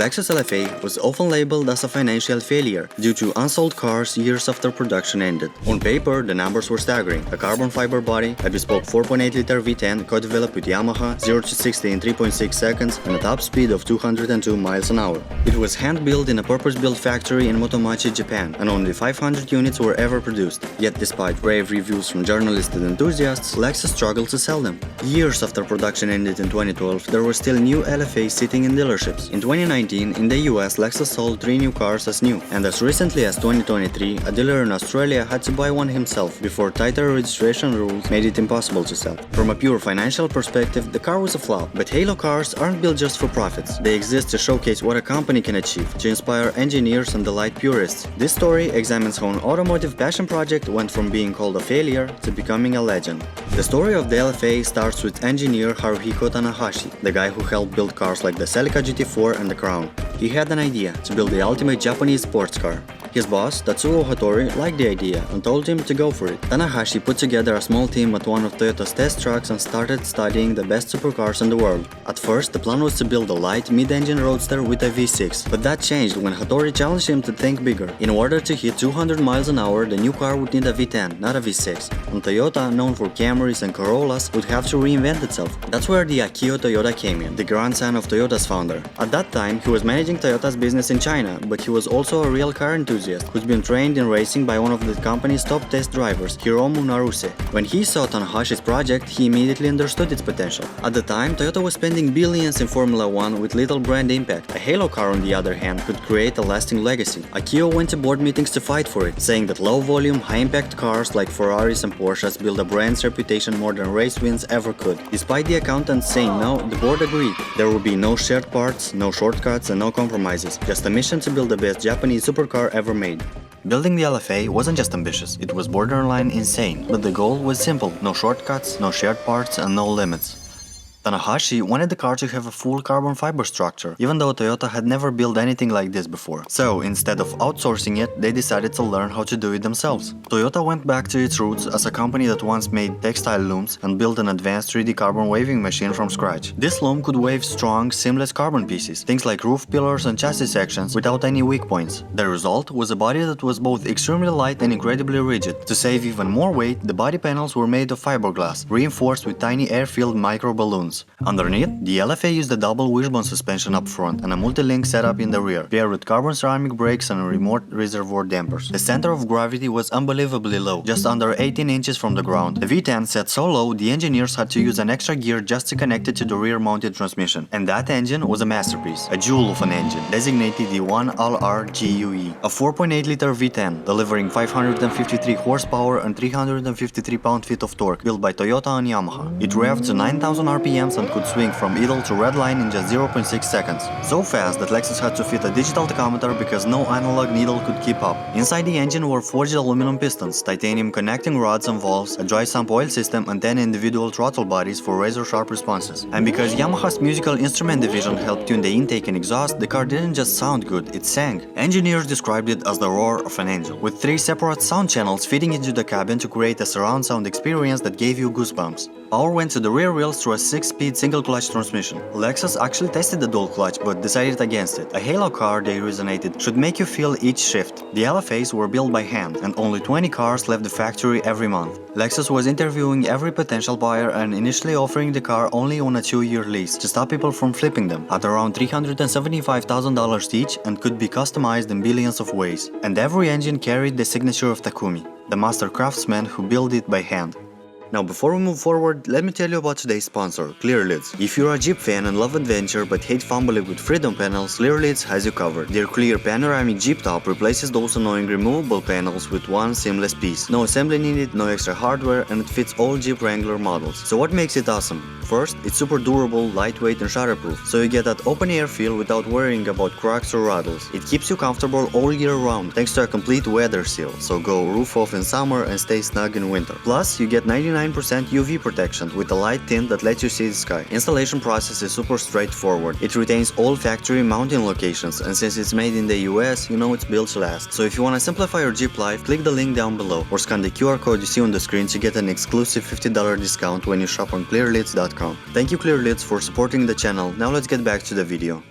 Lexus LFA was often labeled as a financial failure due to unsold cars years after production ended. On paper, the numbers were staggering: a carbon fiber body, a bespoke 4.8-liter V10 co-developed with Yamaha, 0 to 60 in 3.6 seconds, and a top speed of 202 miles an hour. It was hand-built in a purpose-built factory in Motomachi, Japan, and only 500 units were ever produced. Yet despite rave reviews from journalists and enthusiasts, Lexus struggled to sell them. Years after production ended in 2012, there were still new LFAs sitting in dealerships. In 2019, in the US, Lexus sold 3 new cars as new, and as recently as 2023, a dealer in Australia had to buy one himself before tighter registration rules made it impossible to sell. From a pure financial perspective, the car was a flop, but Halo cars aren't built just for profits. They exist to showcase what a company can achieve, to inspire engineers and delight purists. This story examines how an automotive passion project went from being called a failure to becoming a legend. The story of the LFA starts with engineer Haruhiko Tanahashi, the guy who helped build cars like the Celica GT4 and the Crown. He had an idea to build the ultimate Japanese sports car. His boss, Tatsuo Hattori, liked the idea and told him to go for it. Tanahashi put together a small team at one of Toyota's test tracks and started studying the best supercars in the world. At first, the plan was to build a light, mid-engine roadster with a V6, but that changed when Hattori challenged him to think bigger. In order to hit 200 miles an hour, the new car would need a V10, not a V6, and Toyota, known for Camrys and Corollas, would have to reinvent itself. That's where the Akio Toyoda came in, the grandson of Toyota's founder. At that time, he was managing Toyota's business in China, but he was also a real car enthusiast who's been trained in racing by one of the company's top test drivers, Hiromu Naruse. When he saw Tanahashi's project, he immediately understood its potential. At the time, Toyota was spending billions in Formula 1 with little brand impact. A Halo car, on the other hand, could create a lasting legacy. Akio went to board meetings to fight for it, saying that low-volume, high-impact cars like Ferraris and Porsches build a brand's reputation more than race wins ever could. Despite the accountants saying no, the board agreed. There would be no shared parts, no shortcuts, and no compromises, just a mission to build the best Japanese supercar ever made. Building the LFA wasn't just ambitious, it was borderline insane, but the goal was simple: no shortcuts, no shared parts, and no limits. Tanahashi wanted the car to have a full carbon fiber structure, even though Toyota had never built anything like this before. So, instead of outsourcing it, they decided to learn how to do it themselves. Toyota went back to its roots as a company that once made textile looms and built an advanced 3D carbon waving machine from scratch. This loom could wave strong, seamless carbon pieces, things like roof pillars and chassis sections, without any weak points. The result was a body that was both extremely light and incredibly rigid. To save even more weight, the body panels were made of fiberglass, reinforced with tiny air-filled micro balloons. Underneath, the LFA used a double wishbone suspension up front and a multi-link setup in the rear, paired with carbon ceramic brakes and remote reservoir dampers. The center of gravity was unbelievably low, just under 18 inches from the ground. The V10 set so low, the engineers had to use an extra gear just to connect it to the rear-mounted transmission. And that engine was a masterpiece, a jewel of an engine, designated the 1LR-GUE, a 4.8-liter V10, delivering 553 horsepower and 353 pound-feet of torque, built by Toyota and Yamaha. It revved to 9,000 RPM and could swing from idle to red line in just 0.6 seconds. So fast that Lexus had to fit a digital tachometer because no analog needle could keep up. Inside the engine were forged aluminum pistons, titanium connecting rods and valves, a dry sump oil system, and 10 individual throttle bodies for razor-sharp responses. And because Yamaha's musical instrument division helped tune the intake and exhaust, the car didn't just sound good, it sang. Engineers described it as the roar of an angel, with 3 separate sound channels feeding into the cabin to create a surround sound experience that gave you goosebumps. Power went to the rear wheels through a 6-speed single-clutch transmission. Lexus actually tested the dual clutch but decided against it. A Halo car, they resonated, should make you feel each shift. The LFAs were built by hand, and only 20 cars left the factory every month. Lexus was interviewing every potential buyer and initially offering the car only on a 2-year lease to stop people from flipping them, at around $375,000 each, and could be customized in billions of ways. And every engine carried the signature of Takumi, the master craftsman who built it by hand. Now, before we move forward, let me tell you about today's sponsor, Clearlids. If you're a Jeep fan and love adventure but hate fumbling with freedom panels, Clearlids has you covered. Their clear panoramic Jeep top replaces those annoying removable panels with one seamless piece. No assembly needed, no extra hardware, and it fits all Jeep Wrangler models. So what makes it awesome? First, it's super durable, lightweight, and shatterproof, so you get that open-air feel without worrying about cracks or rattles. It keeps you comfortable all year round thanks to a complete weather seal, so go roof off in summer and stay snug in winter. Plus, you get 99% UV protection with a light tint that lets you see the sky. Installation process is super straightforward. It retains all factory mounting locations, and since it's made in the US, you know it's built to last. So if you want to simplify your Jeep life, click the link down below or scan the QR code you see on the screen to get an exclusive $50 discount when you shop on clearlids.com. Thank you Clearlids for supporting the channel. Now let's get back to the video.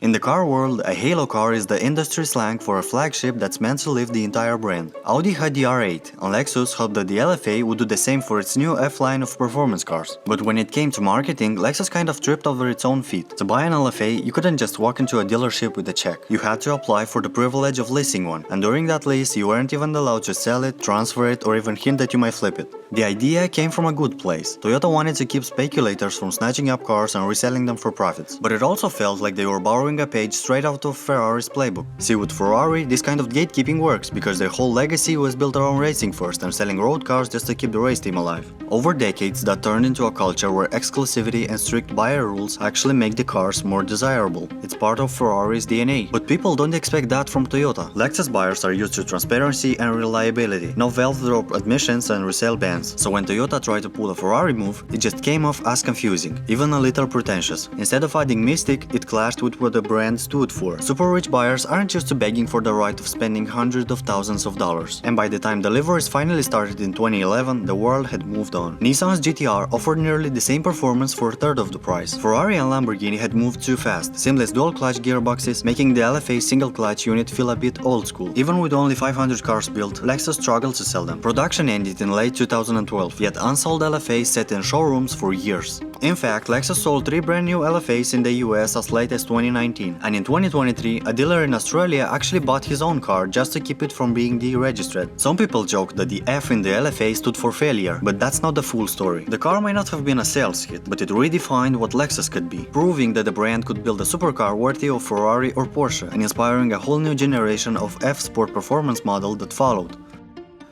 In the car world, a halo car is the industry slang for a flagship that's meant to lift the entire brand. Audi had the R8, and Lexus hoped that the LFA would do the same for its new F line of performance cars. But when it came to marketing, Lexus kind of tripped over its own feet. To buy an LFA, you couldn't just walk into a dealership with a check. You had to apply for the privilege of leasing one, and during that lease, you weren't even allowed to sell it, transfer it, or even hint that you might flip it. The idea came from a good place. Toyota wanted to keep speculators from snatching up cars and reselling them for profits. But it also felt like they were borrowing a page straight out of Ferrari's playbook. See, with Ferrari, this kind of gatekeeping works because their whole legacy was built around racing first and selling road cars just to keep the race team alive. Over decades, that turned into a culture where exclusivity and strict buyer rules actually make the cars more desirable. It's part of Ferrari's DNA. But people don't expect that from Toyota. Lexus buyers are used to transparency and reliability, no valve drop admissions and resale bans. So when Toyota tried to pull a Ferrari move, it just came off as confusing, even a little pretentious. Instead of adding mystic, it clashed with what the brand stood for. Super rich buyers aren't used to begging for the right of spending hundreds of thousands of dollars. And by the time deliveries finally started in 2011, the world had moved on. Nissan's GTR offered nearly the same performance for a third of the price. Ferrari and Lamborghini had moved too fast, seamless dual-clutch gearboxes, making the LFA single-clutch unit feel a bit old school. Even with only 500 cars built, Lexus struggled to sell them. Production ended in late 2012, yet unsold LFAs sat in showrooms for years. In fact, Lexus sold 3 brand new LFAs in the US as late as 2019, and in 2023, a dealer in Australia actually bought his own car just to keep it from being deregistered. Some people joke that the F in the LFA stood for failure, but that's not the full story. The car may not have been a sales hit, but it redefined what Lexus could be, proving that the brand could build a supercar worthy of Ferrari or Porsche, and inspiring a whole new generation of F-Sport performance model that followed.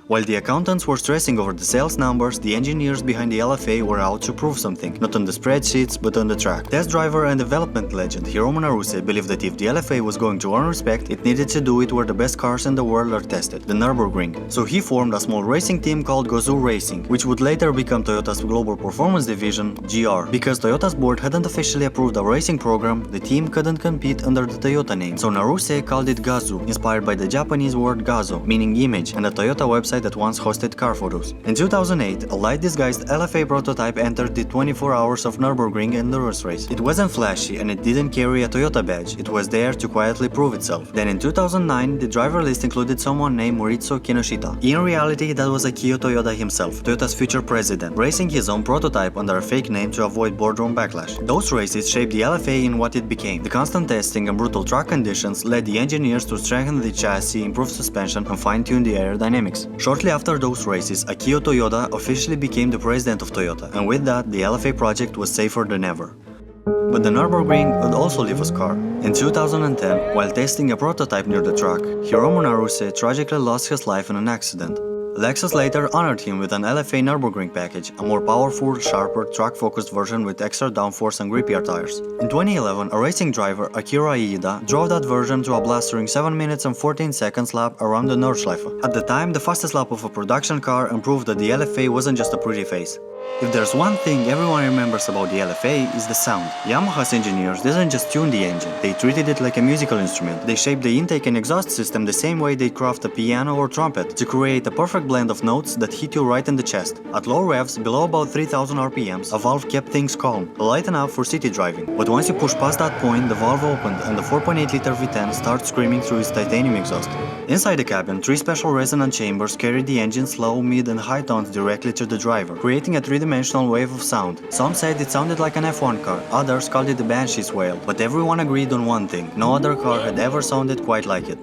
While the accountants were stressing over the sales numbers, the engineers behind the LFA were out to prove something, not on the spreadsheets, but on the track. Test driver and development legend Hiromu Naruse believed that if the LFA was going to earn respect, it needed to do it where the best cars in the world are tested, the Nürburgring. So he formed a small racing team called Gazoo Racing, which would later become Toyota's global performance division, GR. Because Toyota's board hadn't officially approved a racing program, the team couldn't compete under the Toyota name, so Naruse called it Gazoo, inspired by the Japanese word gazo, meaning image, and a Toyota website that once hosted car photos. In 2008, a light-disguised LFA prototype entered the 24 Hours of Nürburgring endurance race. It wasn't flashy and it didn't carry a Toyota badge, it was there to quietly prove itself. Then in 2009, the driver list included someone named Maurizio Kinoshita. In reality, that was Akio Toyoda himself, Toyota's future president, racing his own prototype under a fake name to avoid boardroom backlash. Those races shaped the LFA in what it became. The constant testing and brutal track conditions led the engineers to strengthen the chassis, improve suspension, and fine-tune the aerodynamics. Shortly after those races, Akio Toyoda officially became the president of Toyota, and with that, the LFA project was safer than ever. But the Nürburgring would also leave a scar. In 2010, while testing a prototype near the track, Hiromu Naruse tragically lost his life in an accident. Lexus later honored him with an LFA Nürburgring Package, a more powerful, sharper, track-focused version with extra downforce and grippier tires. In 2011, a racing driver, Akira Iida, drove that version to a blustering 7 minutes and 14 seconds lap around the Nordschleife. At the time, the fastest lap of a production car, and proved that the LFA wasn't just a pretty face. If there's one thing everyone remembers about the LFA, is the sound. Yamaha's engineers didn't just tune the engine, they treated it like a musical instrument. They shaped the intake and exhaust system the same way they'd craft a piano or trumpet, to create a perfect blend of notes that hit you right in the chest. At low revs, below about 3000 RPMs, a valve kept things calm, light enough for city driving. But once you push past that point, the valve opened and the 4.8-liter V10 started screaming through its titanium exhaust. Inside the cabin, 3 special resonant chambers carried the engine's low, mid and high tones directly to the driver, creating a 3-dimensional wave of sound. Some said it sounded like an F1 car, others called it the Banshee's wail, but everyone agreed on one thing: no other car had ever sounded quite like it.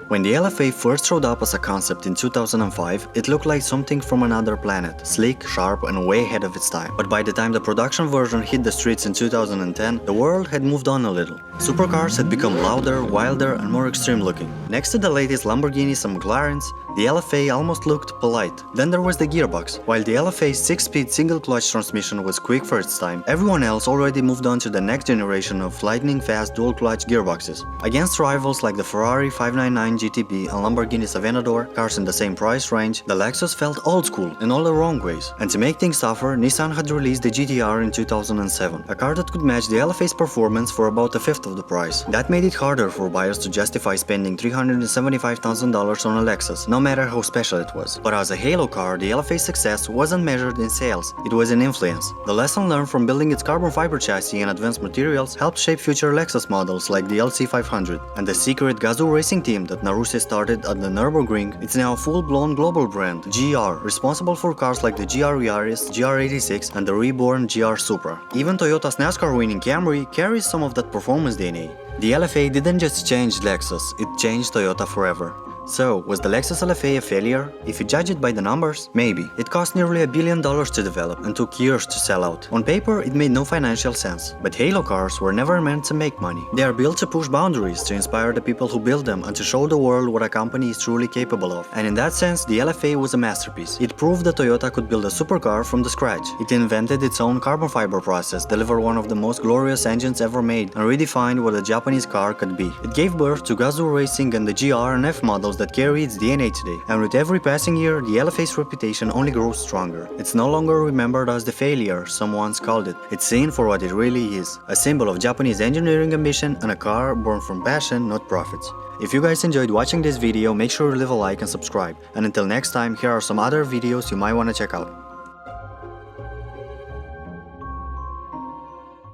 When the LFA first showed up as a concept in 2005, it looked like something from another planet, sleek, sharp, and way ahead of its time. But by the time the production version hit the streets in 2010, the world had moved on a little. Supercars had become louder, wilder, and more extreme looking. Next to the latest Lamborghinis and McLarens, the LFA almost looked polite. Then there was the gearbox. While the LFA's 6-speed single-clutch transmission was quick for its time, everyone else already moved on to the next generation of lightning-fast dual-clutch gearboxes. Against rivals like the Ferrari 599 GTB and Lamborghini Aventador, cars in the same price range, the Lexus felt old school in all the wrong ways. And to make things tougher, Nissan had released the GTR in 2007, a car that could match the LFA's performance for about a fifth of the price. That made it harder for buyers to justify spending $375,000 on a Lexus, no matter how special it was. But as a halo car, the LFA's success wasn't measured in sales, it was in influence. The lesson learned from building its carbon fiber chassis and advanced materials helped shape future Lexus models like the LC500. And the secret Gazoo Racing team that Naruse started at the Nürburgring, it's now a full-blown global brand, GR, responsible for cars like the GR Yaris, GR86 and the reborn GR Supra. Even Toyota's NASCAR-winning Camry carries some of that performance DNA. The LFA didn't just change Lexus, it changed Toyota forever. So, was the Lexus LFA a failure? If you judge it by the numbers, maybe. It cost nearly $1 billion to develop and took years to sell out. On paper, it made no financial sense. But halo cars were never meant to make money. They are built to push boundaries, to inspire the people who build them and to show the world what a company is truly capable of. And in that sense, the LFA was a masterpiece. It proved that Toyota could build a supercar from the scratch. It invented its own carbon fiber process, delivered one of the most glorious engines ever made, and redefined what a Japanese car could be. It gave birth to Gazoo Racing and the GR and F models that carry its DNA today, and with every passing year, the LFA's reputation only grows stronger. It's no longer remembered as the failure some once called it. It's seen for what it really is, a symbol of Japanese engineering ambition and a car born from passion, not profits. If you guys enjoyed watching this video, make sure to leave a like and subscribe. And until next time, here are some other videos you might want to check out.